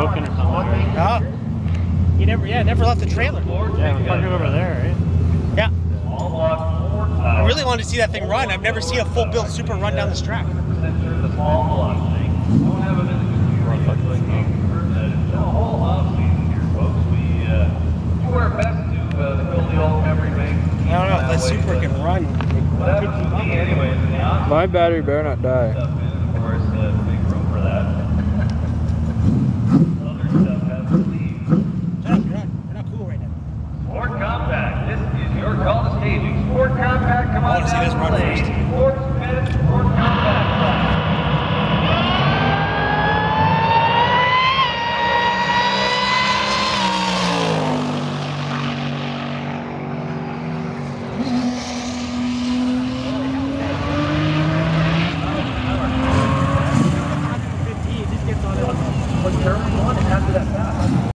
broken or something. Oh. You never left the trailer. Yeah, parked it over there, right? Yeah. I really wanted to see that thing run. I've never seen a full built Supra run down this track. I don't know if that Supra can run. My battery better not die. Sport Compact, this is your call to staging. Sport Compact, come on. I want to see this run first. Sport Compact. After that